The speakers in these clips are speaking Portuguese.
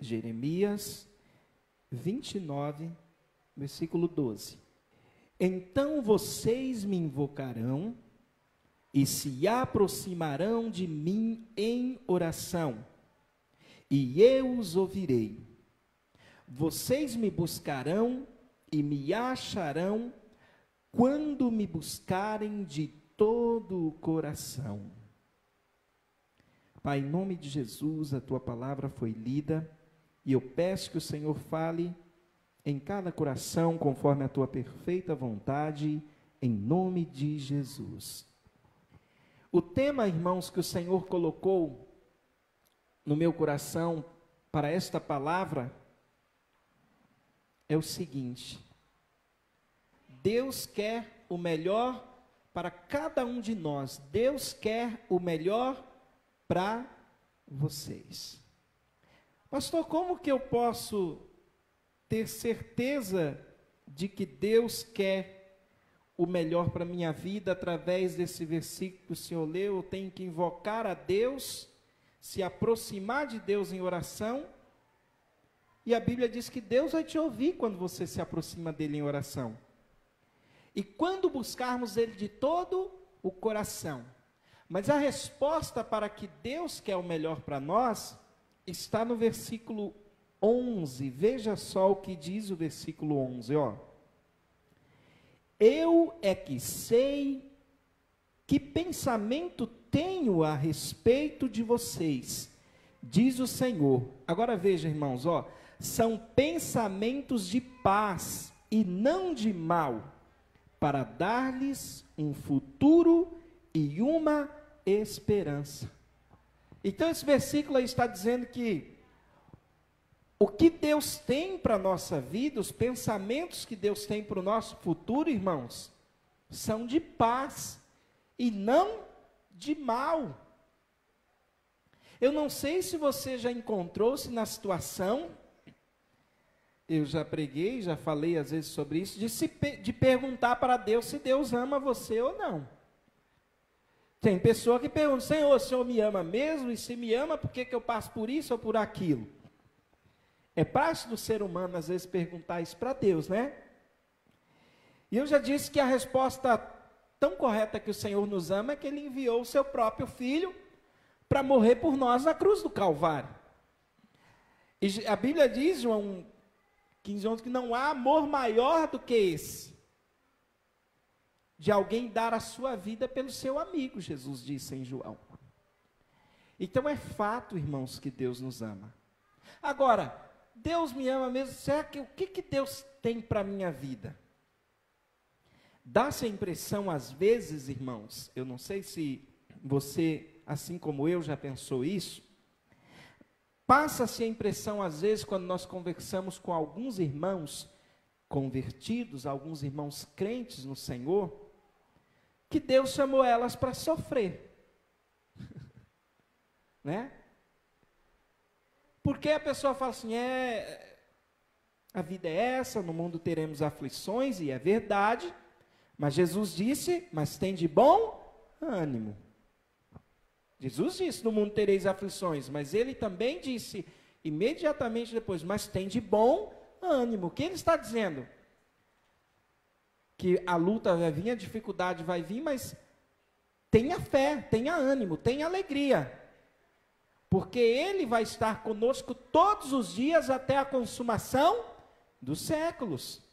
Jeremias 29, versículo 12. Então vocês me invocarão e se aproximarão de mim em oração, e eu os ouvirei. Vocês me buscarão e me acharão quando me buscarem de todo o coração. Pai, em nome de Jesus, a tua palavra foi lida, e eu peço que o Senhor fale em cada coração, conforme a tua perfeita vontade, em nome de Jesus. O tema, irmãos, que o Senhor colocou no meu coração para esta palavra é o seguinte: Deus quer o melhor para cada um de nós. Deus quer o melhor para vocês. Pastor, como que eu posso ter certeza de que Deus quer o melhor para a minha vida através desse versículo que o Senhor leu? Eu tenho que invocar a Deus, se aproximar de Deus em oração, e a Bíblia diz que Deus vai te ouvir quando você se aproxima dele em oração. E quando buscarmos ele de todo o coração. Mas a resposta para que Deus quer o melhor para nós está no versículo 11. Veja só o que diz o versículo 11, ó. Eu é que sei que pensamento tenho a respeito de vocês, diz o Senhor. Agora veja, irmãos, ó, são pensamentos de paz e não de mal, para dar-lhes um futuro e uma esperança. Então esse versículo aí está dizendo que o que Deus tem para a nossa vida, os pensamentos que Deus tem para o nosso futuro, irmãos, são de paz e não de mal. Eu não sei se você já encontrou-se na situação, eu já preguei, já falei às vezes sobre isso, de perguntar para Deus se Deus ama você ou não. Tem pessoa que pergunta: Senhor, o Senhor me ama mesmo? E se me ama, por que eu passo por isso ou por aquilo? É parte do ser humano, às vezes, perguntar isso para Deus, né? E eu já disse que a resposta tão correta que o Senhor nos ama é que Ele enviou o seu próprio Filho para morrer por nós na cruz do Calvário. E a Bíblia diz, João 15:11, que não há amor maior do que esse, de alguém dar a sua vida pelo seu amigo, Jesus disse em João. Então é fato, irmãos, que Deus nos ama. Agora, Deus me ama mesmo? Será que o que Deus tem para a minha vida? Dá-se a impressão às vezes, irmãos, eu não sei se você, assim como eu, já pensou isso, passa-se a impressão às vezes, quando nós conversamos com alguns irmãos convertidos, alguns irmãos crentes no Senhor, que Deus chamou elas para sofrer. Né? Porque a pessoa fala assim, a vida é essa, no mundo teremos aflições, e é verdade, mas Jesus disse, mas tem de bom ânimo. Jesus disse, no mundo tereis aflições, mas ele também disse, imediatamente depois, mas tem de bom ânimo. O que ele está dizendo? Que a luta vai vir, a dificuldade vai vir, mas tenha fé, tenha ânimo, tenha alegria. Porque Ele vai estar conosco todos os dias até a consumação dos séculos.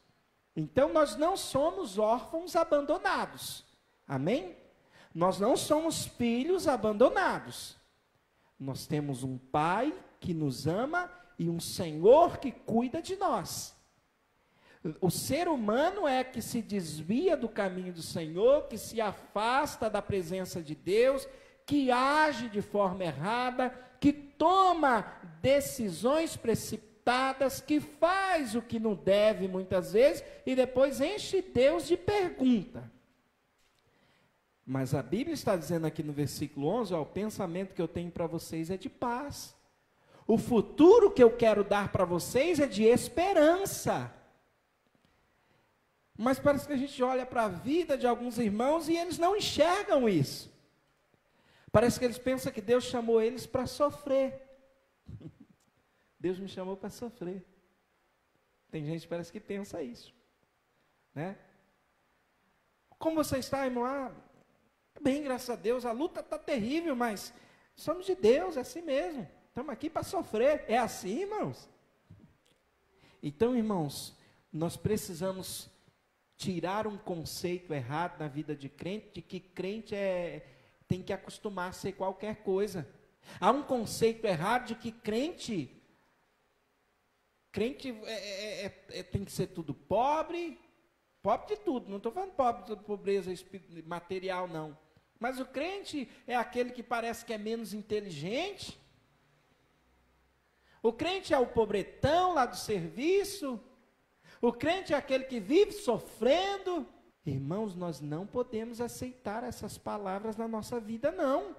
Então nós não somos órfãos abandonados. Amém? Nós não somos filhos abandonados. Nós temos um Pai que nos ama e um Senhor que cuida de nós. O ser humano é que se desvia do caminho do Senhor, que se afasta da presença de Deus, que age de forma errada, que toma decisões precipitadas, que faz o que não deve muitas vezes, e depois enche Deus de pergunta. Mas a Bíblia está dizendo aqui no versículo 11, ó, o pensamento que eu tenho para vocês é de paz. O futuro que eu quero dar para vocês é de esperança. Mas parece que a gente olha para a vida de alguns irmãos e eles não enxergam isso. Parece que eles pensam que Deus chamou eles para sofrer. Deus me chamou para sofrer. Tem gente que parece que pensa isso, né? Como você está, irmão? Bem, graças a Deus, a luta está terrível, mas somos de Deus, é assim mesmo. Estamos aqui para sofrer. É assim, irmãos? Então, irmãos, nós precisamos tirar um conceito errado na vida de crente, de que crente tem que acostumar a ser qualquer coisa. Há um conceito errado de que crente tem que ser tudo pobre de tudo, não estou falando pobre de pobreza material, não. Mas o crente é aquele que parece que é menos inteligente. O crente é o pobretão lá do serviço. O crente é aquele que vive sofrendo. Irmãos, nós não podemos aceitar essas palavras na nossa vida, não.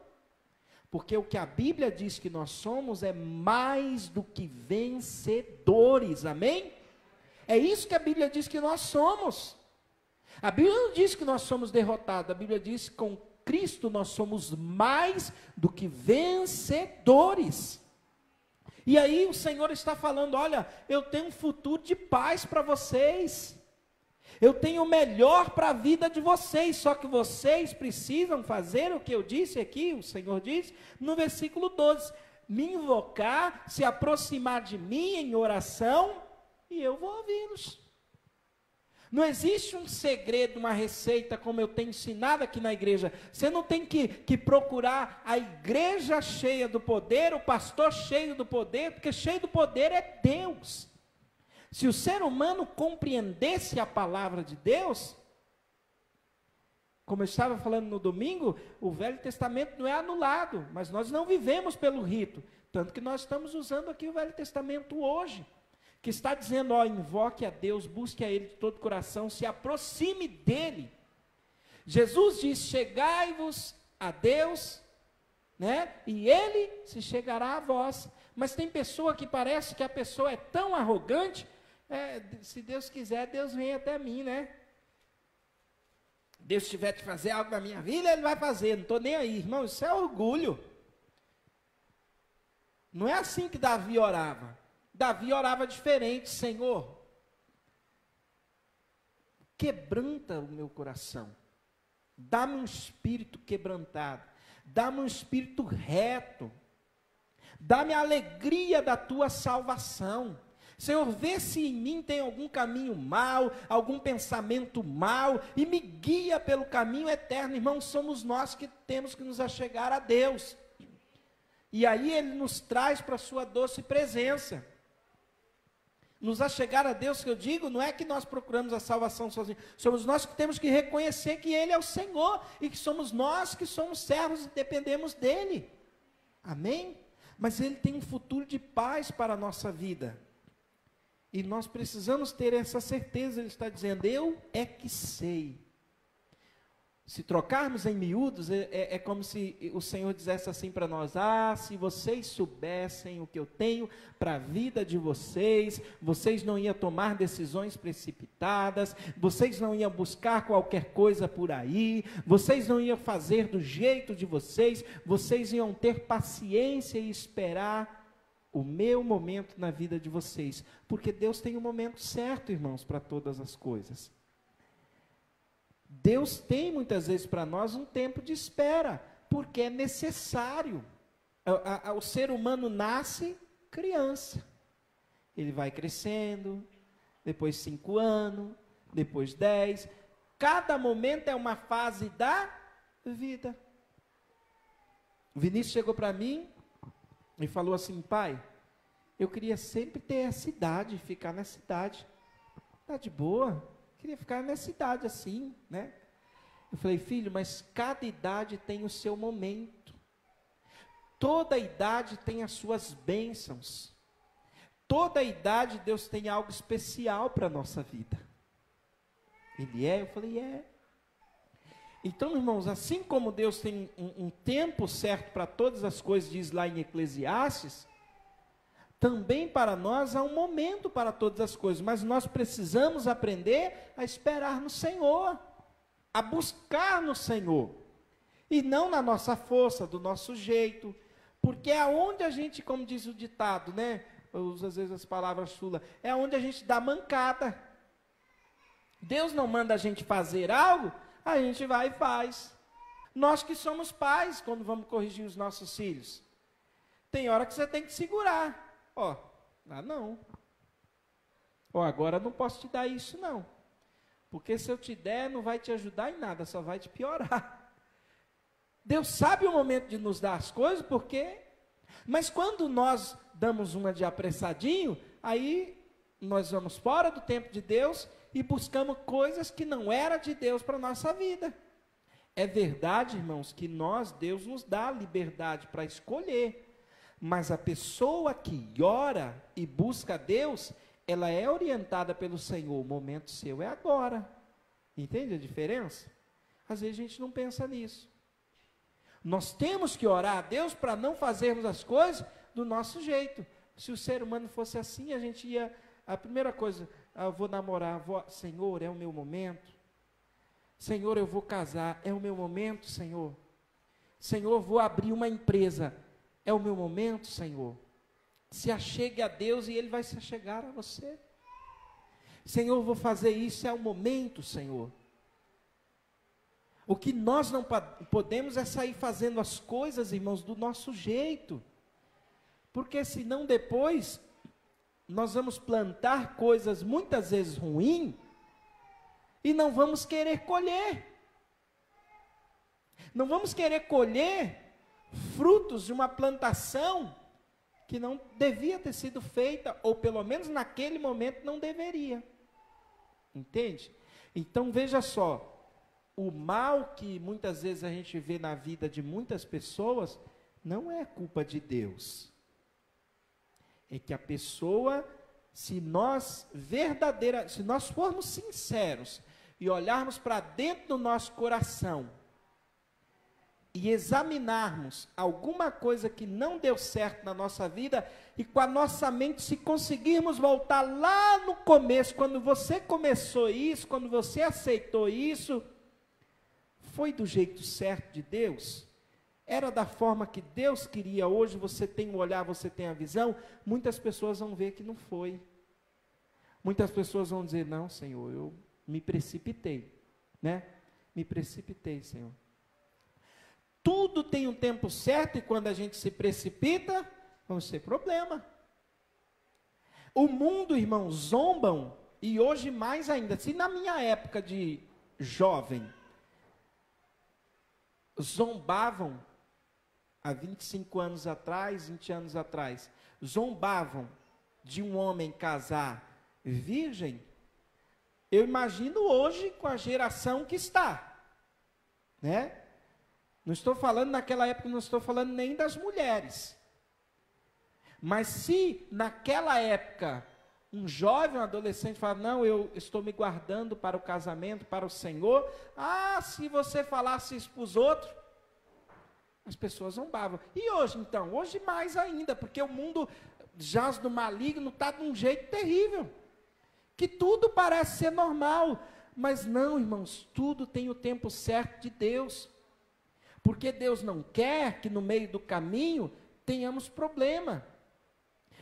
Porque o que a Bíblia diz que nós somos é mais do que vencedores, amém? É isso que a Bíblia diz que nós somos. A Bíblia não diz que nós somos derrotados, a Bíblia diz que com Cristo nós somos mais do que vencedores. E aí o Senhor está falando, olha, eu tenho um futuro de paz para vocês. Eu tenho o melhor para a vida de vocês, só que vocês precisam fazer o que eu disse aqui, o Senhor diz, no versículo 12, me invocar, se aproximar de mim em oração, e eu vou ouvi-los. Não existe um segredo, uma receita, como eu tenho ensinado aqui na igreja. Você não tem que procurar a igreja cheia do poder, o pastor cheio do poder, porque cheio do poder é Deus. Se o ser humano compreendesse a palavra de Deus, como eu estava falando no domingo, o Velho Testamento não é anulado, mas nós não vivemos pelo rito, tanto que nós estamos usando aqui o Velho Testamento hoje, que está dizendo, ó, invoque a Deus, busque a Ele de todo o coração, se aproxime dEle. Jesus diz, chegai-vos a Deus, né, e Ele se chegará a vós. Mas tem pessoa que parece que a pessoa é tão arrogante, se Deus quiser, Deus vem até mim, né? Deus tiver de fazer algo na minha vida, Ele vai fazer, não estou nem aí. Irmão, isso é orgulho. Não é assim que Davi orava. Davi orava diferente, Senhor, quebranta o meu coração, dá-me um espírito quebrantado, dá-me um espírito reto, dá-me a alegria da tua salvação. Senhor, vê se em mim tem algum caminho mau, algum pensamento mau, e me guia pelo caminho eterno. Irmãos, somos nós que temos que nos achegar a Deus, e aí Ele nos traz para a sua doce presença. Nos achegar a Deus, que eu digo, não é que nós procuramos a salvação sozinhos, somos nós que temos que reconhecer que Ele é o Senhor, e que somos nós que somos servos e dependemos dEle, amém? Mas Ele tem um futuro de paz para a nossa vida, e nós precisamos ter essa certeza. Ele está dizendo, eu é que sei. Se trocarmos em miúdos, é como se o Senhor dissesse assim para nós, se vocês soubessem o que eu tenho para a vida de vocês, vocês não iam tomar decisões precipitadas, vocês não iam buscar qualquer coisa por aí, vocês não iam fazer do jeito de vocês iam ter paciência e esperar o meu momento na vida de vocês, porque Deus tem um momento certo, irmãos, para todas as coisas. Deus tem muitas vezes para nós um tempo de espera, porque é necessário. O ser humano nasce criança, ele vai crescendo, depois 5 anos, depois 10, cada momento é uma fase da vida. O Vinícius chegou para mim e falou assim, pai, eu queria sempre ter essa idade, ficar nessa idade, tá de boa? Queria ficar nessa idade assim, né? Eu falei, filho, mas cada idade tem o seu momento. Toda idade tem as suas bênçãos. Toda idade Deus tem algo especial para a nossa vida. Ele é? Eu falei, é. Então, irmãos, assim como Deus tem um tempo certo para todas as coisas, diz lá em Eclesiastes, também para nós há um momento para todas as coisas, mas nós precisamos aprender a esperar no Senhor, a buscar no Senhor, e não na nossa força, do nosso jeito, porque é onde a gente, como diz o ditado, né? Eu uso às vezes as palavras chula, é onde a gente dá mancada. Deus não manda a gente fazer algo, a gente vai e faz. Nós que somos pais, quando vamos corrigir os nossos filhos, tem hora que você tem que segurar. Ó, não. Ó, agora eu não posso te dar isso não. Porque se eu te der, não vai te ajudar em nada, só vai te piorar. Deus sabe o momento de nos dar as coisas, porque... Mas quando nós damos uma de apressadinho, aí nós vamos fora do tempo de Deus e buscamos coisas que não eram de Deus para a nossa vida. É verdade, irmãos, que Deus nos dá a liberdade para escolher. Mas a pessoa que ora e busca a Deus, ela é orientada pelo Senhor. O momento seu é agora. Entende a diferença? Às vezes a gente não pensa nisso. Nós temos que orar a Deus para não fazermos as coisas do nosso jeito. Se o ser humano fosse assim, a gente ia... A primeira coisa, eu vou namorar, Senhor, é o meu momento. Senhor, eu vou casar, é o meu momento, Senhor. Senhor, vou abrir uma empresa, é o meu momento, Senhor. Se achegue a Deus e Ele vai se achegar a você. Senhor, vou fazer isso, é o momento, Senhor. O que nós não podemos é sair fazendo as coisas, irmãos, do nosso jeito. Porque senão depois nós vamos plantar coisas muitas vezes ruins e não vamos querer colher. Não vamos querer colher frutos de uma plantação que não devia ter sido feita, ou pelo menos naquele momento não deveria. Entende? Então veja só, o mal que muitas vezes a gente vê na vida de muitas pessoas não é culpa de Deus. É que a pessoa, se nós formos sinceros e olharmos para dentro do nosso coração e examinarmos alguma coisa que não deu certo na nossa vida, e com a nossa mente, se conseguirmos voltar lá no começo, quando você começou isso, quando você aceitou isso, foi do jeito certo de Deus? Era da forma que Deus queria? Hoje você tem o olhar, você tem a visão. Muitas pessoas vão ver que não foi. Muitas pessoas vão dizer, não, Senhor, eu me precipitei, né? Me precipitei, Senhor. Tudo tem um tempo certo, e quando a gente se precipita, vamos ter problema. O mundo, irmãos, zombam, e hoje mais ainda. Se na minha época de jovem, zombavam, há 25 anos atrás, 20 anos atrás, zombavam de um homem casar virgem, eu imagino hoje com a geração que está, né? Não estou falando naquela época, não estou falando nem das mulheres. Mas se naquela época um jovem, um adolescente fala, não, eu estou me guardando para o casamento, para o Senhor. Ah, se você falasse isso para os outros, as pessoas zombavam. E hoje então? Hoje mais ainda, porque o mundo jaz do maligno, está de um jeito terrível. Que tudo parece ser normal. Mas não, irmãos, tudo tem o tempo certo de Deus. Porque Deus não quer que no meio do caminho tenhamos problema.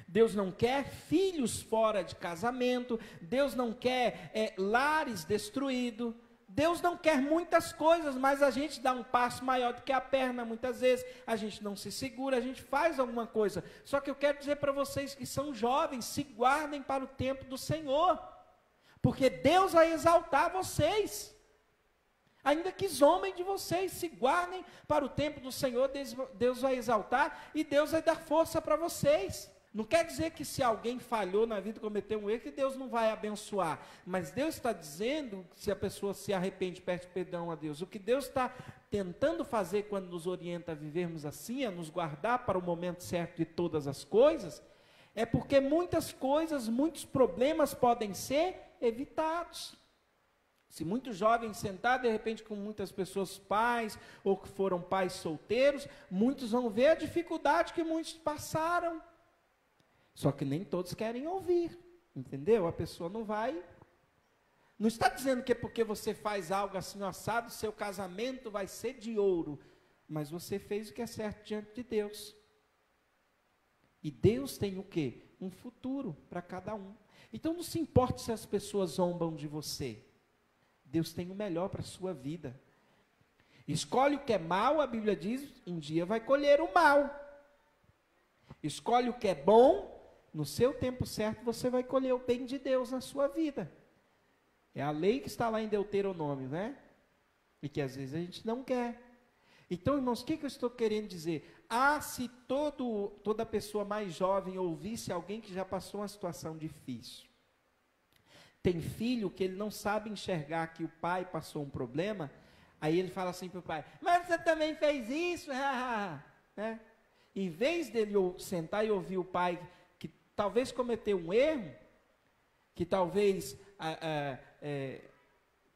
Deus não quer filhos fora de casamento. Deus não quer lares destruídos. Deus não quer muitas coisas, mas a gente dá um passo maior do que a perna muitas vezes. A gente não se segura, a gente faz alguma coisa. Só que eu quero dizer para vocês que são jovens, se guardem para o tempo do Senhor. Porque Deus vai exaltar vocês. Ainda que zombem de vocês, se guardem para o tempo do Senhor, Deus vai exaltar e Deus vai dar força para vocês. Não quer dizer que se alguém falhou na vida, cometeu um erro, que Deus não vai abençoar. Mas Deus está dizendo, se a pessoa se arrepende, pede perdão a Deus. O que Deus está tentando fazer quando nos orienta a vivermos assim, a nos guardar para o momento certo de todas as coisas, é porque muitas coisas, muitos problemas podem ser evitados. Se muitos jovens sentados, de repente, com muitas pessoas pais, ou que foram pais solteiros, muitos vão ver a dificuldade que muitos passaram. Só que nem todos querem ouvir, entendeu? A pessoa não vai. Não está dizendo que é porque você faz algo assim assado, seu casamento vai ser de ouro. Mas você fez o que é certo diante de Deus. E Deus tem o quê? um futuro para cada um. Então não se importe se as pessoas zombam de você. Deus tem o melhor para a sua vida. Escolhe o que é mal, a Bíblia diz, um dia vai colher o mal. Escolhe o que é bom, no seu tempo certo você vai colher o bem de Deus na sua vida. É a lei que está lá em Deuteronômio, né? E que às vezes a gente não quer. Então, irmãos, o que eu estou querendo dizer? Se toda pessoa mais jovem ouvisse alguém que já passou uma situação difícil. Tem filho que ele não sabe enxergar que o pai passou um problema, aí ele fala assim para o pai, mas você também fez isso? Né? Em vez dele sentar e ouvir o pai que talvez cometeu um erro, que talvez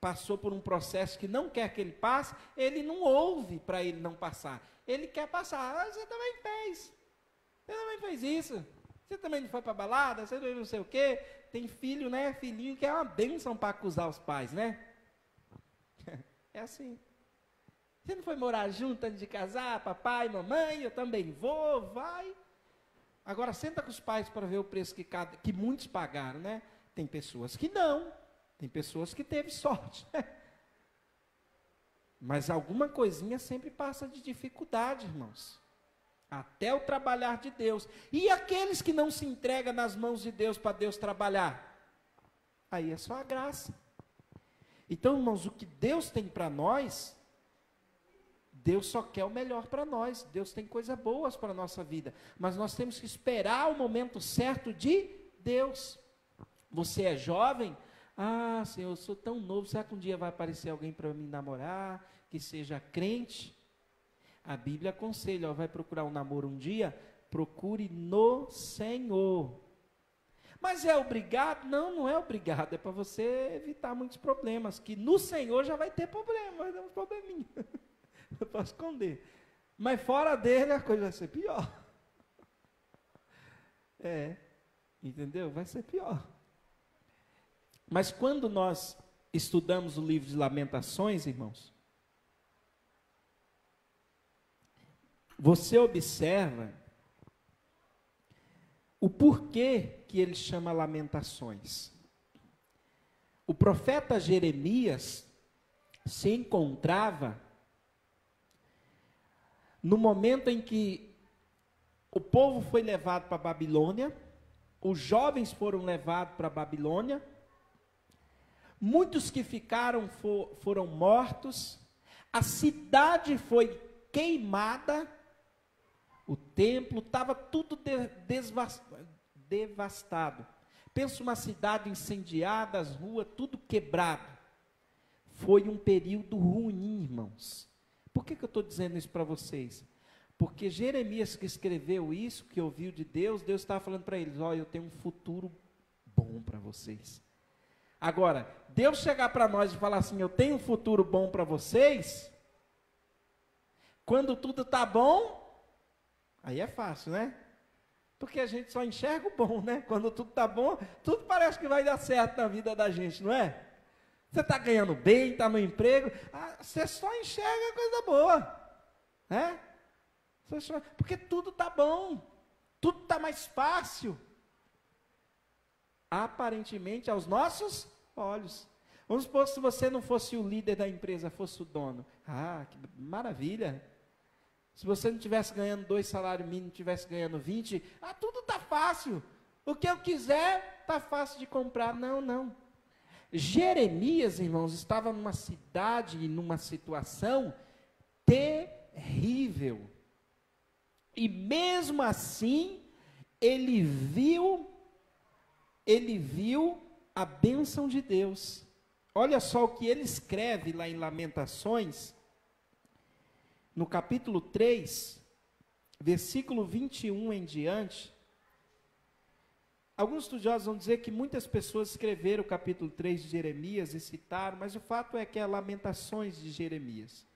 passou por um processo que não quer que ele passe, ele não ouve para ele não passar. Ele quer passar. Você também fez. Você também fez isso. Você também não foi para balada, você não sei o quê. Tem filho, né? Filhinho que é uma bênção para acusar os pais, né? É assim. Você não foi morar junto antes de casar, papai, mamãe, eu também vou, vai. Agora senta com os pais para ver o preço que muitos pagaram, né? Tem pessoas que não. Tem pessoas que teve sorte. Mas alguma coisinha sempre passa de dificuldade, irmãos. Até o trabalhar de Deus. E aqueles que não se entregam nas mãos de Deus para Deus trabalhar? Aí é só a graça. Então, irmãos, o que Deus tem para nós, Deus só quer o melhor para nós. Deus tem coisas boas para a nossa vida. Mas nós temos que esperar o momento certo de Deus. Você é jovem? Senhor, eu sou tão novo, será que um dia vai aparecer alguém para me namorar, que seja crente? A Bíblia aconselha, vai procurar um namoro um dia, procure no Senhor. Mas é obrigado? Não, não é obrigado, é para você evitar muitos problemas, que no Senhor já vai ter problema, vai dar uns probleminhas, eu posso esconder. Mas fora dele a coisa vai ser pior. Entendeu? Vai ser pior. Mas quando nós estudamos o livro de Lamentações, irmãos, você observa o porquê que ele chama Lamentações. O profeta Jeremias se encontrava no momento em que o povo foi levado para a Babilônia, os jovens foram levados para a Babilônia, muitos que ficaram foram mortos, a cidade foi queimada, o templo estava tudo devastado. Pensa uma cidade incendiada, as ruas, tudo quebrado. Foi um período ruim, irmãos. Por que eu estou dizendo isso para vocês? Porque Jeremias que escreveu isso, que ouviu de Deus, Deus estava falando para eles, eu tenho um futuro bom para vocês. Agora, Deus chegar para nós e falar assim, eu tenho um futuro bom para vocês, quando tudo está bom, aí é fácil, né? Porque a gente só enxerga o bom, né? Quando tudo está bom, tudo parece que vai dar certo na vida da gente, não é? Você está ganhando bem, está no emprego, você só enxerga coisa boa, né? Porque tudo está bom, tudo está mais fácil, aparentemente aos nossos olhos. Vamos supor se você não fosse o líder da empresa, fosse o dono. Que maravilha. Se você não estivesse ganhando 2 salários mínimos, estivesse ganhando 20, tudo está fácil. O que eu quiser, está fácil de comprar. Não. Jeremias, irmãos, estava numa cidade, numa situação terrível. E mesmo assim, ele viu a bênção de Deus. Olha só o que ele escreve lá em Lamentações, no capítulo 3, versículo 21 em diante. Alguns estudiosos vão dizer que muitas pessoas escreveram o capítulo 3 de Jeremias e citaram, mas o fato é que é Lamentações de Jeremias.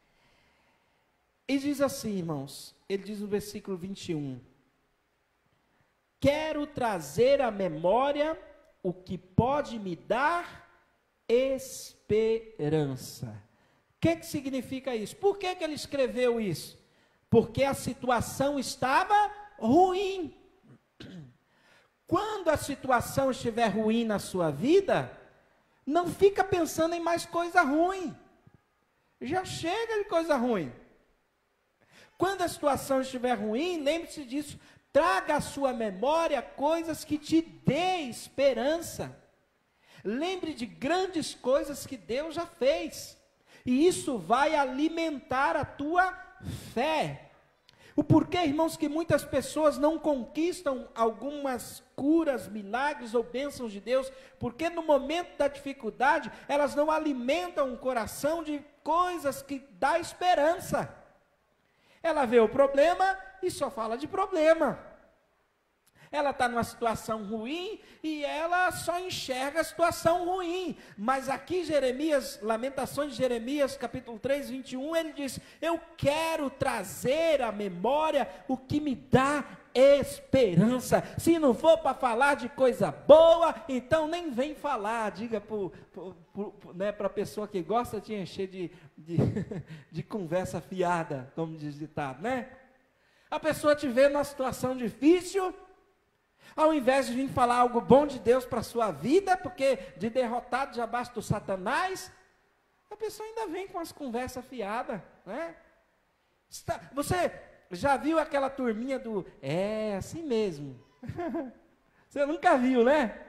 E diz assim, irmãos, ele diz no versículo 21, quero trazer à memória o que pode me dar esperança. O que significa isso? Por que ele escreveu isso? Porque a situação estava ruim. Quando a situação estiver ruim na sua vida, não fica pensando em mais coisa ruim. Já chega de coisa ruim. Quando a situação estiver ruim, lembre-se disso. Traga à sua memória coisas que te dê esperança. Lembre de grandes coisas que Deus já fez. E isso vai alimentar a tua fé. O porquê, irmãos, que muitas pessoas não conquistam algumas curas, milagres ou bênçãos de Deus, porque no momento da dificuldade, elas não alimentam o coração de coisas que dá esperança. Ela vê o problema e só fala de problema. Ela está numa situação ruim e ela só enxerga a situação ruim. Mas aqui Jeremias, Lamentações de Jeremias, capítulo 3, 21, ele diz: eu quero trazer à memória o que me dá esperança. Se não for para falar de coisa boa, então nem vem falar. Diga para a pessoa que gosta de encher de conversa fiada, como diz o ditado, né? A pessoa te vê numa situação difícil, ao invés de vir falar algo bom de Deus para a sua vida, porque de derrotado já basta o Satanás, a pessoa ainda vem com as conversas fiadas, né? Você já viu aquela turminha do, assim mesmo? Você nunca viu, né?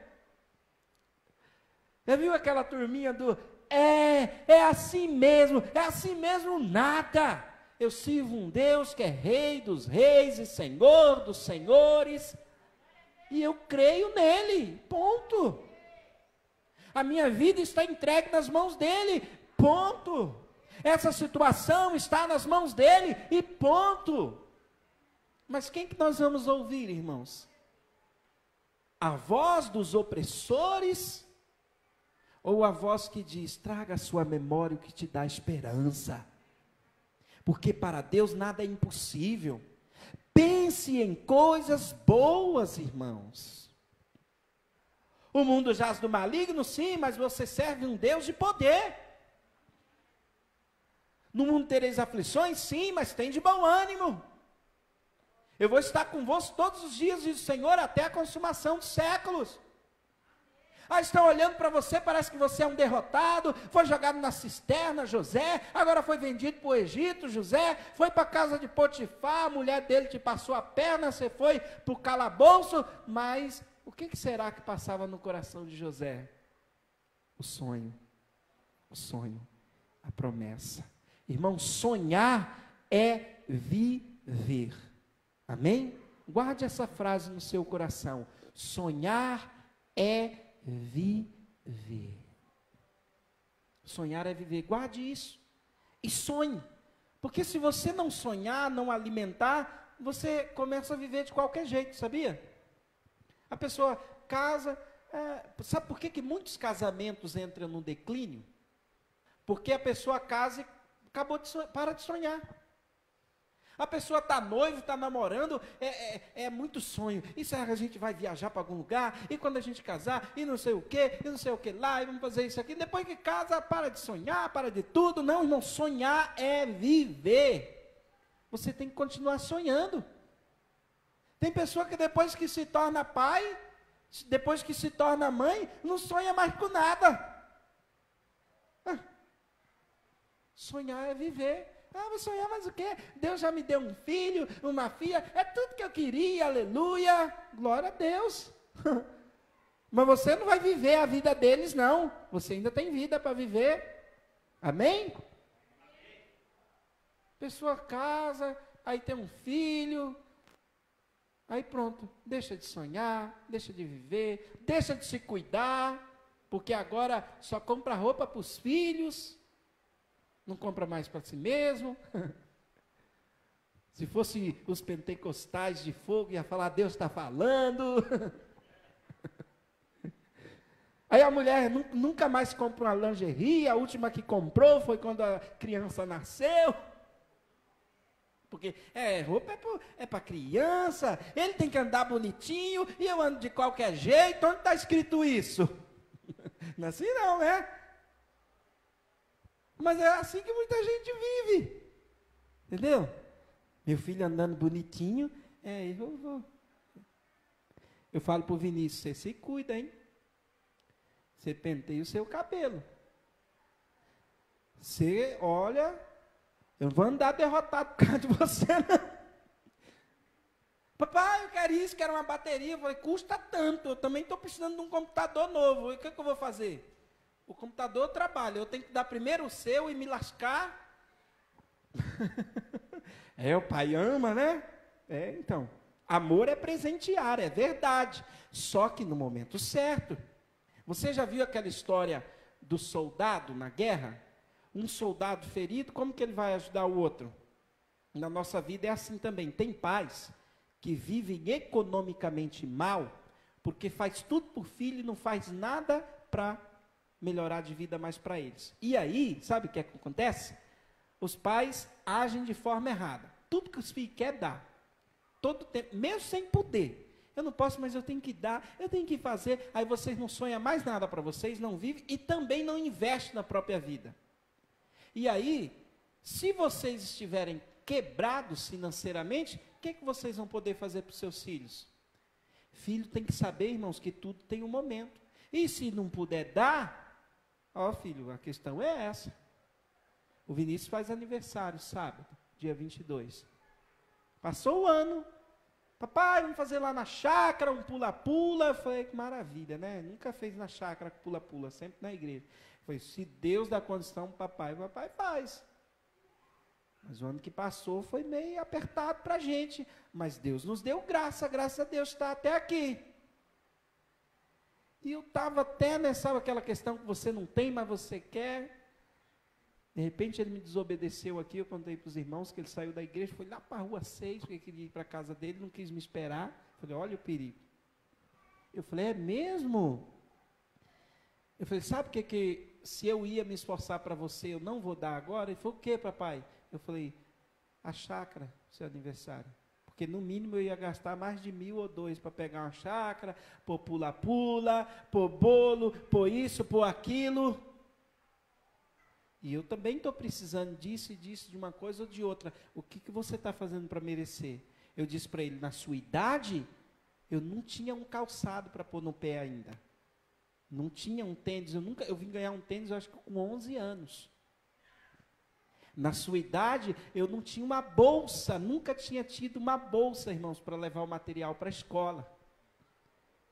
Já viu aquela turminha do, é assim mesmo nada. Eu sirvo um Deus que é Rei dos reis e Senhor dos senhores, e eu creio nele, ponto. A minha vida está entregue nas mãos dele, ponto. Essa situação está nas mãos dele e ponto. Mas quem que nós vamos ouvir, irmãos? A voz dos opressores ou a voz que diz: traga à sua memória o que te dá esperança? Porque para Deus nada é impossível. Pense em coisas boas, irmãos. O mundo jaz do maligno, sim, mas você serve um Deus de poder. No mundo tereis aflições, sim, mas tem de bom ânimo. Eu vou estar convosco todos os dias, diz o Senhor, até a consumação dos séculos. Estão olhando para você, parece que você é um derrotado, foi jogado na cisterna, José, agora foi vendido para o Egito, José, foi para a casa de Potifar, a mulher dele te passou a perna, você foi para o calabouço, mas o que será que passava no coração de José? O sonho, a promessa. Irmão, sonhar é viver, amém? Guarde essa frase no seu coração, sonhar é viver. Sonhar é viver, guarde isso, e sonhe, porque se você não sonhar, não alimentar, você começa a viver de qualquer jeito, sabia? A pessoa casa, sabe por que muitos casamentos entram no declínio? Porque a pessoa casa e para de sonhar. A pessoa está noiva, está namorando, é muito sonho. E será que a gente vai viajar para algum lugar? E quando a gente casar, e não sei o que, lá, e vamos fazer isso aqui. Depois que casa, para de sonhar, para de tudo. Não, irmão, sonhar é viver. Você tem que continuar sonhando. Tem pessoa que depois que se torna pai, depois que se torna mãe, não sonha mais com nada. Sonhar é viver. Vou sonhar mais o quê? Deus já me deu um filho, uma filha, é tudo que eu queria, aleluia, glória a Deus. Mas você não vai viver a vida deles, não. Você ainda tem vida para viver. Amém? Pessoa casa, aí tem um filho, aí pronto, deixa de sonhar, deixa de viver, deixa de se cuidar, porque agora só compra roupa para os filhos, não compra mais para si mesmo. Se fosse os pentecostais de fogo, ia falar: Deus está falando. Aí a mulher nunca mais compra uma lingerie, a última que comprou foi quando a criança nasceu. Porque roupa é para criança, ele tem que andar bonitinho, e eu ando de qualquer jeito. Onde está escrito isso? Não é assim não, né? Mas é assim que muita gente vive, entendeu? Meu filho andando bonitinho, Eu falo para o Vinícius, você se cuida, hein? Você penteia o seu cabelo. Você, olha, eu não vou andar derrotado por causa de você, não. Papai, eu quero isso, quero uma bateria. Eu falei, custa tanto, eu também estou precisando de um computador novo. E o que eu vou fazer? O computador trabalha, eu tenho que dar primeiro o seu e me lascar. O pai ama, né? Então, amor é presentear, é verdade. Só que no momento certo. Você já viu aquela história do soldado na guerra? Um soldado ferido, como que ele vai ajudar o outro? Na nossa vida é assim também. Tem pais que vivem economicamente mal, porque faz tudo por filho e não faz nada para melhorar de vida mais para eles. E aí, sabe o que acontece? Os pais agem de forma errada. Tudo que os filhos querem dar. Todo tempo, mesmo sem poder. Eu não posso, mas eu tenho que dar, eu tenho que fazer. Aí vocês não sonham mais nada para vocês, não vivem e também não investem na própria vida. E aí, se vocês estiverem quebrados financeiramente, o que vocês vão poder fazer para os seus filhos? Filho tem que saber, irmãos, que tudo tem um momento. E se não puder dar, filho, a questão é essa. O Vinícius faz aniversário sábado, dia 22. Passou o ano. Papai, vamos fazer lá na chácara um pula-pula. Eu falei, que maravilha, né? Nunca fez na chácara pula-pula, sempre na igreja. Eu falei, se Deus dá condição para papai, o papai faz. Mas o ano que passou foi meio apertado para a gente. Mas Deus nos deu graça, graças a Deus está até aqui. E eu estava até nessa, aquela questão que você não tem, mas você quer. De repente ele me desobedeceu aqui, eu contei para os irmãos que ele saiu da igreja, foi lá para a rua 6, porque queria ir para a casa dele, não quis me esperar. Eu falei, olha o perigo. Eu falei, é mesmo? Eu falei, sabe o que se eu ia me esforçar para você, eu não vou dar agora? Ele falou, o que, papai? Eu falei, a chácara, seu aniversário. Porque no mínimo eu ia gastar mais de 1.000 ou 2 para pegar uma chácara, pôr pula-pula, pôr bolo, pôr isso, pôr aquilo. E eu também estou precisando disso e disso, de uma coisa ou de outra. O que você está fazendo para merecer? Eu disse para ele, na sua idade, eu não tinha um calçado para pôr no pé ainda. Não tinha um tênis, eu vim ganhar um tênis, eu acho que com 11 anos. Na sua idade, eu não tinha uma bolsa, nunca tinha tido uma bolsa, irmãos, para levar o material para a escola.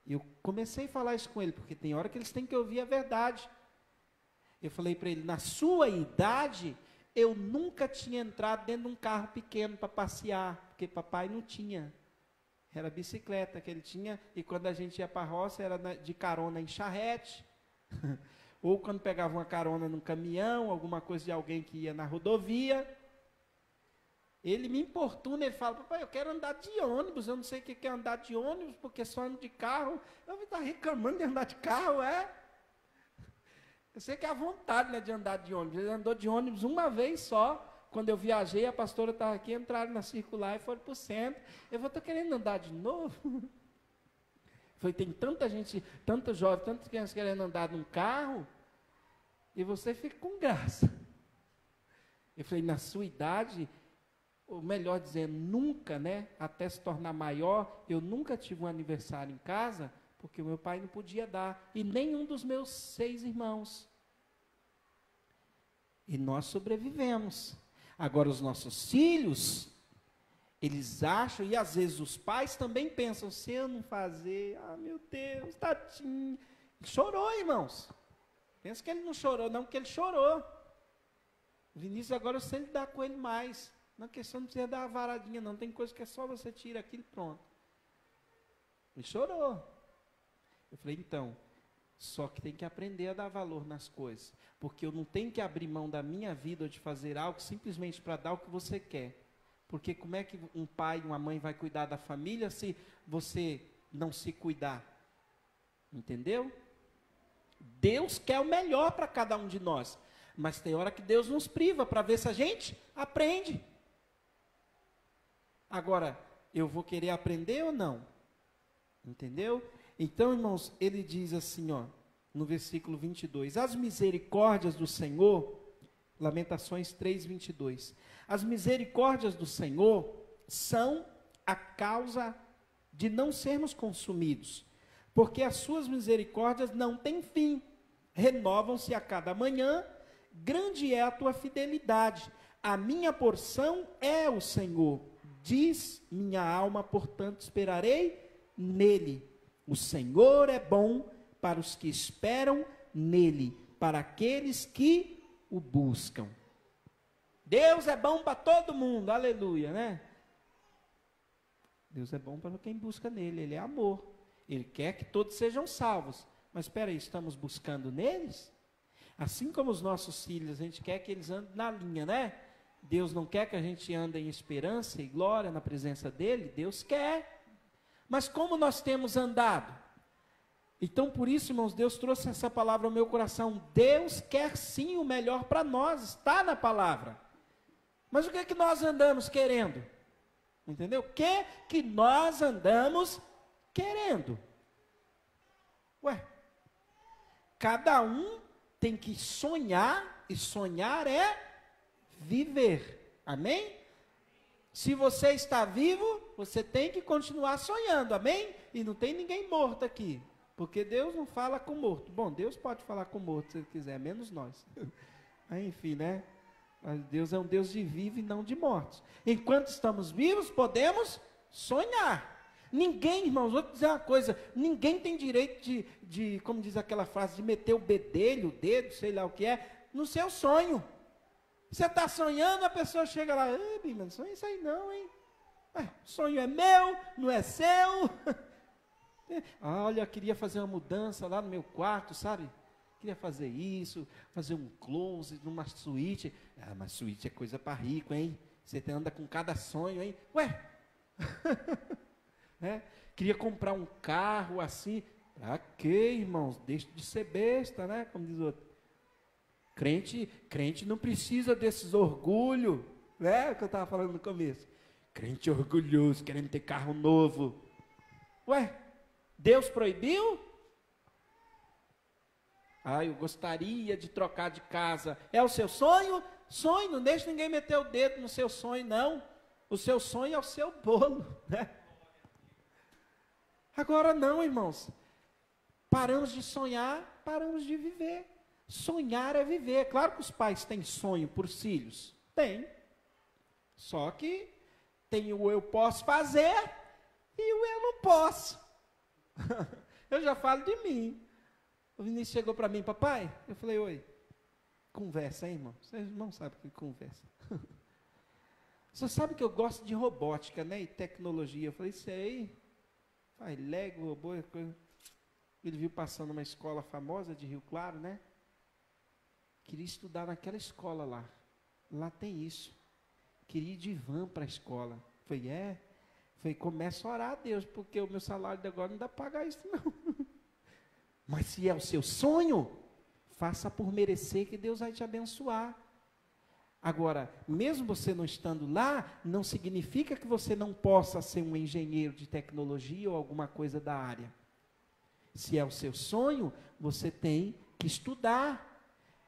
Eu comecei a falar isso com ele, porque tem hora que eles têm que ouvir a verdade. Eu falei para ele, na sua idade, eu nunca tinha entrado dentro de um carro pequeno para passear, porque papai não tinha. Era bicicleta que ele tinha, e quando a gente ia para a roça, era de carona em charrete. Ou quando pegava uma carona num caminhão, alguma coisa de alguém que ia na rodovia. Ele me importuna, ele fala, papai, eu quero andar de ônibus, eu não sei o que é andar de ônibus, porque só ando de carro. Eu vou estar reclamando de andar de carro, Eu sei que é a vontade, né, de andar de ônibus. Ele andou de ônibus uma vez só, quando eu viajei, a pastora estava aqui, entraram na circular e foram para o centro. Eu vou estar querendo andar de novo? Foi, tem tanta gente, tanto jovem, tantas crianças querendo andar num carro, e você fica com graça. Eu falei, na sua idade, ou melhor dizendo, nunca, né, até se tornar maior, eu nunca tive um aniversário em casa, porque o meu pai não podia dar, e nenhum dos meus 6 irmãos. E nós sobrevivemos. Agora os nossos filhos, eles acham, e às vezes os pais também pensam, se eu não fazer, meu Deus, tadinho. Ele chorou, irmãos. Pensa que ele não chorou, não, porque ele chorou. O Vinícius agora eu sei lidar com ele mais. Não, questão não precisa dar uma varadinha, não. Tem coisa que é só você tira aquilo e pronto. Ele chorou. Eu falei, então, só que tem que aprender a dar valor nas coisas. Porque eu não tenho que abrir mão da minha vida ou de fazer algo simplesmente para dar o que você quer. Porque como é que um pai e uma mãe vai cuidar da família se você não se cuidar? Entendeu? Deus quer o melhor para cada um de nós. Mas tem hora que Deus nos priva para ver se a gente aprende. Agora, eu vou querer aprender ou não? Entendeu? Então, irmãos, ele diz assim, no versículo 22, as misericórdias do Senhor, Lamentações 3, 22, as misericórdias do Senhor são a causa de não sermos consumidos, porque as suas misericórdias não têm fim, renovam-se a cada manhã, grande é a tua fidelidade. A minha porção é o Senhor, diz minha alma, portanto esperarei nele. O Senhor é bom para os que esperam nele, para aqueles que o buscam. Deus é bom para todo mundo, aleluia, né? Deus é bom para quem busca nele, ele é amor. Ele quer que todos sejam salvos. Mas espera aí, estamos buscando neles? Assim como os nossos filhos, a gente quer que eles andem na linha, né? Deus não quer que a gente ande em esperança e glória na presença dele? Deus quer. Mas como nós temos andado? Então, por isso, irmãos, Deus trouxe essa palavra ao meu coração. Deus quer sim o melhor para nós, está na palavra. Mas o que é que nós andamos querendo? Entendeu? O que nós andamos querendo? Ué, cada um tem que sonhar, e sonhar é viver. Amém? Se você está vivo, você tem que continuar sonhando. Amém? E não tem ninguém morto aqui. Porque Deus não fala com morto. Bom, Deus pode falar com morto se ele quiser, menos nós. Aí, enfim, né? Mas Deus é um Deus de vivos e não de mortos. Enquanto estamos vivos, podemos sonhar. Ninguém, irmãos, vou dizer uma coisa, ninguém tem direito de, como diz aquela frase, de meter o bedelho, o dedo, sei lá o que é, no seu sonho. Você está sonhando, a pessoa chega lá, Bíblia, não sonha isso aí não, hein? Sonho é meu, não é seu. Olha, eu queria fazer uma mudança lá no meu quarto, sabe? Queria fazer isso, fazer um closet, numa suíte. Mas suíte é coisa para rico, hein? Você anda com cada sonho, hein? Ué! Queria comprar um carro assim. Pra quê, irmãos? Deixa de ser besta, né? Como diz o outro. Crente não precisa desses orgulhos, né? Que eu estava falando no começo. Crente orgulhoso, querendo ter carro novo. Ué, Deus proibiu? Eu gostaria de trocar de casa. É o seu sonho? Sonho, não deixe ninguém meter o dedo no seu sonho, não. O seu sonho é o seu bolo, né? Agora não, irmãos. Paramos de sonhar, paramos de viver. Sonhar é viver. Claro que os pais têm sonho por filhos. Tem. Só que tem o eu posso fazer e o eu não posso. Eu já falo de mim. O Vinícius chegou para mim, papai, eu falei, oi, conversa, hein, irmão? Vocês não sabem o que conversa. Você sabe que eu gosto de robótica, né, e tecnologia. Eu falei, sei, faz Lego, robô, coisa. Ele viu passando uma escola famosa de Rio Claro, né? Queria estudar naquela escola lá. Lá tem isso. Queria ir de van para a escola. Falei, Falei, começa a orar a Deus, porque o meu salário de agora não dá para pagar isso, não. Mas se é o seu sonho, faça por merecer que Deus vai te abençoar. Agora, mesmo você não estando lá, não significa que você não possa ser um engenheiro de tecnologia ou alguma coisa da área. Se é o seu sonho, você tem que estudar.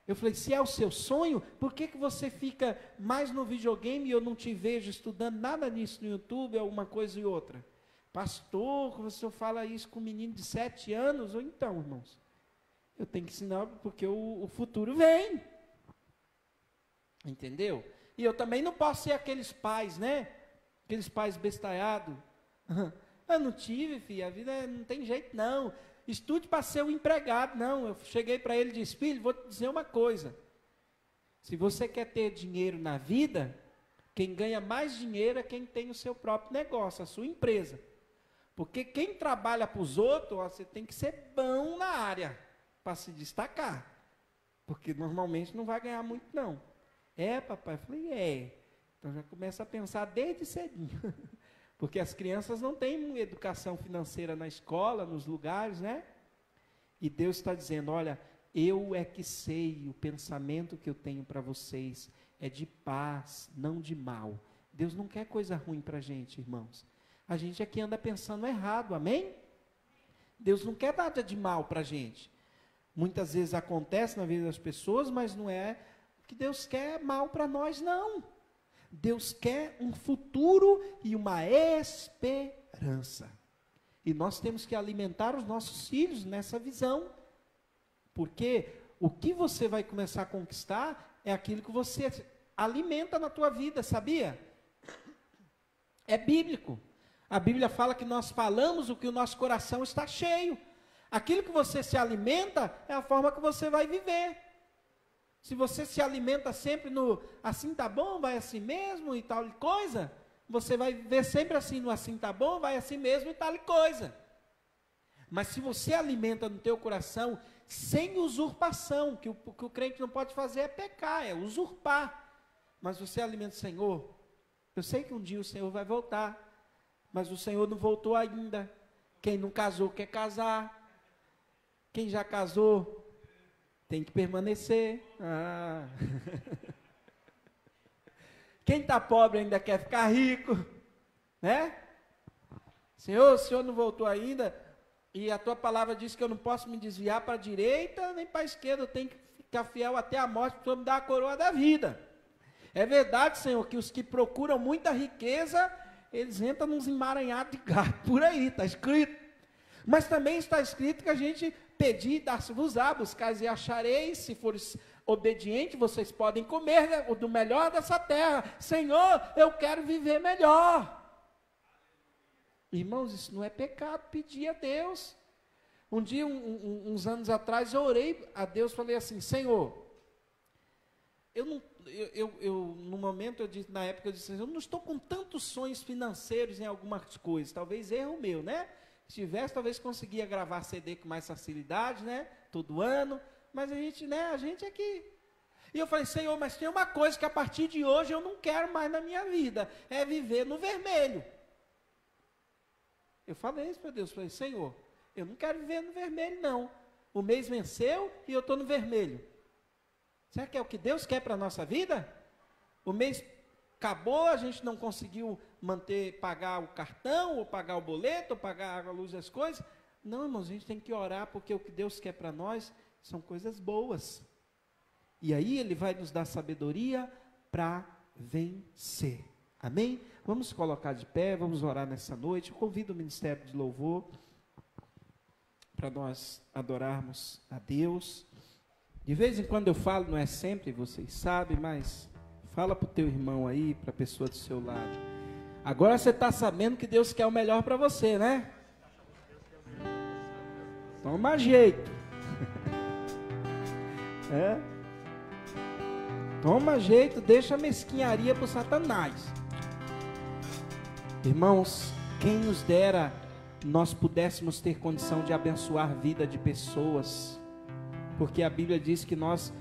Eu falei, se é o seu sonho, por que você fica mais no videogame e eu não te vejo estudando nada nisso no YouTube, alguma coisa e outra? Pastor, como o senhor fala isso com um menino de 7 anos? Ou então, irmãos, eu tenho que ensinar porque o futuro vem. Entendeu? E eu também não posso ser aqueles pais, né? Aqueles pais bestalhados. Eu não tive, filho, a vida não tem jeito não. Estude para ser um empregado. Não, eu cheguei para ele e disse, filho, vou te dizer uma coisa. Se você quer ter dinheiro na vida, quem ganha mais dinheiro é quem tem o seu próprio negócio, a sua empresa. Porque quem trabalha para os outros, você tem que ser bom na área para se destacar. Porque normalmente não vai ganhar muito, não. Papai? Eu falei, Então já começa a pensar desde cedinho. Porque as crianças não têm educação financeira na escola, nos lugares, né? E Deus está dizendo, olha, eu é que sei, o pensamento que eu tenho para vocês é de paz, não de mal. Deus não quer coisa ruim para a gente, irmãos. A gente aqui anda pensando errado, amém? Deus não quer nada de mal para a gente. Muitas vezes acontece na vida das pessoas, mas não é que Deus quer mal para nós, não. Deus quer um futuro e uma esperança. E nós temos que alimentar os nossos filhos nessa visão. Porque o que você vai começar a conquistar é aquilo que você alimenta na tua vida, sabia? É bíblico. A Bíblia fala que nós falamos o que o nosso coração está cheio. Aquilo que você se alimenta é a forma que você vai viver. Se você se alimenta sempre no assim tá bom, vai assim mesmo e tal coisa, você vai viver sempre assim no assim tá bom, vai assim mesmo e tal coisa. Mas se você alimenta no teu coração sem usurpação, que o crente não pode fazer é pecar, é usurpar. Mas você alimenta o Senhor. Eu sei que um dia o Senhor vai voltar, mas o Senhor não voltou ainda. Quem não casou quer casar. Quem já casou tem que permanecer. Quem está pobre ainda quer ficar rico, né? Senhor, o Senhor não voltou ainda, e a tua palavra diz que eu não posso me desviar para a direita nem para a esquerda, eu tenho que ficar fiel até a morte, para o Senhor me dar a coroa da vida. É verdade, Senhor, que os que procuram muita riqueza, eles entram nos emaranhados de gato, por aí, está escrito. Mas também está escrito que a gente pedir, dar-se-vos-á, buscais e achareis, se fores obedientes, vocês podem comer do melhor dessa terra. Senhor, eu quero viver melhor. Irmãos, isso não é pecado, pedir a Deus. Um dia, uns anos atrás, eu orei a Deus, falei assim, Senhor, no momento, na época, eu disse, eu não estou com tantos sonhos financeiros em algumas coisas, talvez erro meu, né? Se tivesse, talvez conseguia gravar CD com mais facilidade, né? Todo ano, mas a gente aqui. E eu falei, Senhor, mas tem uma coisa que a partir de hoje eu não quero mais na minha vida, é viver no vermelho. Eu falei isso para Deus, falei, Senhor, eu não quero viver no vermelho não. O mês venceu e eu estou no vermelho. Será que é o que Deus quer para a nossa vida? O mês acabou, a gente não conseguiu pagar o cartão, ou pagar o boleto, ou pagar a luz das coisas. Não, irmãos, a gente tem que orar, porque o que Deus quer para nós são coisas boas. E aí Ele vai nos dar sabedoria para vencer. Amém? Vamos colocar de pé, vamos orar nessa noite. Eu convido o Ministério de Louvor para nós adorarmos a Deus. De vez em quando eu falo, não é sempre, vocês sabem, mas fala para o teu irmão aí, para a pessoa do seu lado. Agora você está sabendo que Deus quer o melhor para você, né? Toma jeito. Toma jeito, deixa a mesquinharia para o Satanás. Irmãos, quem nos dera nós pudéssemos ter condição de abençoar a vida de pessoas, porque a Bíblia diz que nós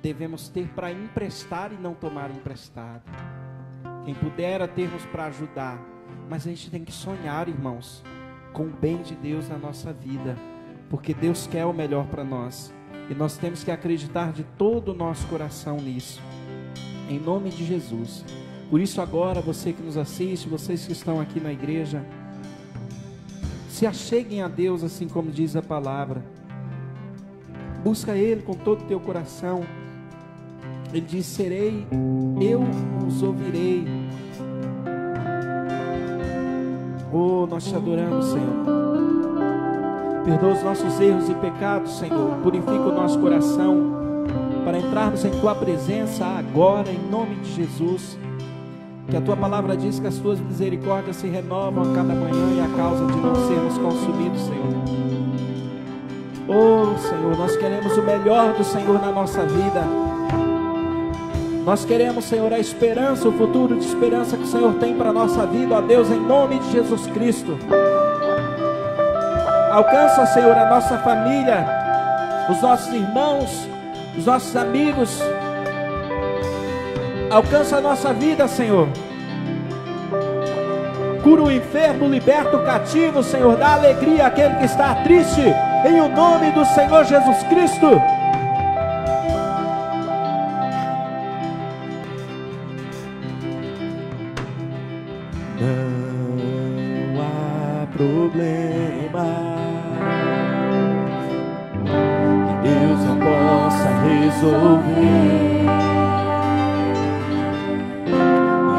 devemos ter para emprestar e não tomar emprestado. Quem pudera termos para ajudar, mas a gente tem que sonhar, irmãos, com o bem de Deus na nossa vida, porque Deus quer o melhor para nós, e nós temos que acreditar de todo o nosso coração nisso, em nome de Jesus. Por isso agora, você que nos assiste, vocês que estão aqui na igreja, se acheguem a Deus, assim como diz a palavra, busca Ele com todo o teu coração. Ele diz, eu os ouvirei. Oh, nós te adoramos, Senhor. Perdoa os nossos erros e pecados, Senhor. Purifica o nosso coração para entrarmos em Tua presença agora, em nome de Jesus. Que a Tua palavra diz que as Tuas misericórdias se renovam a cada manhã, e a causa de não sermos consumidos, Senhor. Oh, Senhor, nós queremos o melhor do Senhor na nossa vida. Nós queremos, Senhor, a esperança, o futuro de esperança que o Senhor tem para a nossa vida, ó Deus, em nome de Jesus Cristo. Alcança, Senhor, a nossa família, os nossos irmãos, os nossos amigos. Alcança a nossa vida, Senhor. Cura o enfermo, liberta o cativo, Senhor. Dá alegria àquele que está triste, em o nome do Senhor Jesus Cristo. Não há problema que Deus não possa resolver.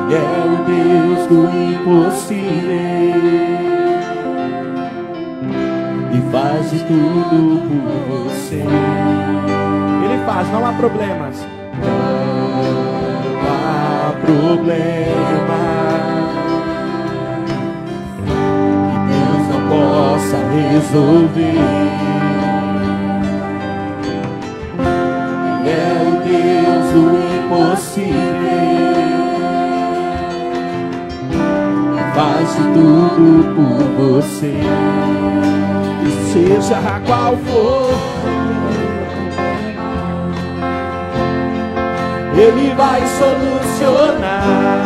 Ele é o Deus do impossível. faz de tudo por você. Ele faz, não há problemas. Não há problema que Deus não possa resolver. Ele é o Deus do impossível, faz de tudo por você. E seja qual for, Ele vai solucionar.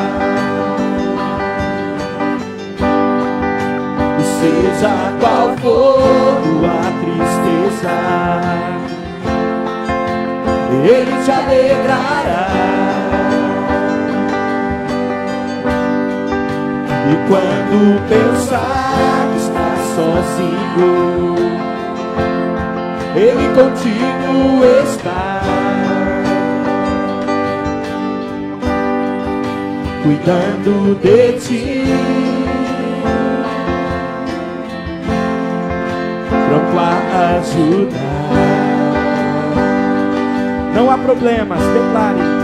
E seja qual for a tristeza, Ele te alegrará. E quando pensar que está sozinho, Ele contigo está, cuidando de ti, pronto a ajudar. Não há problemas, declare.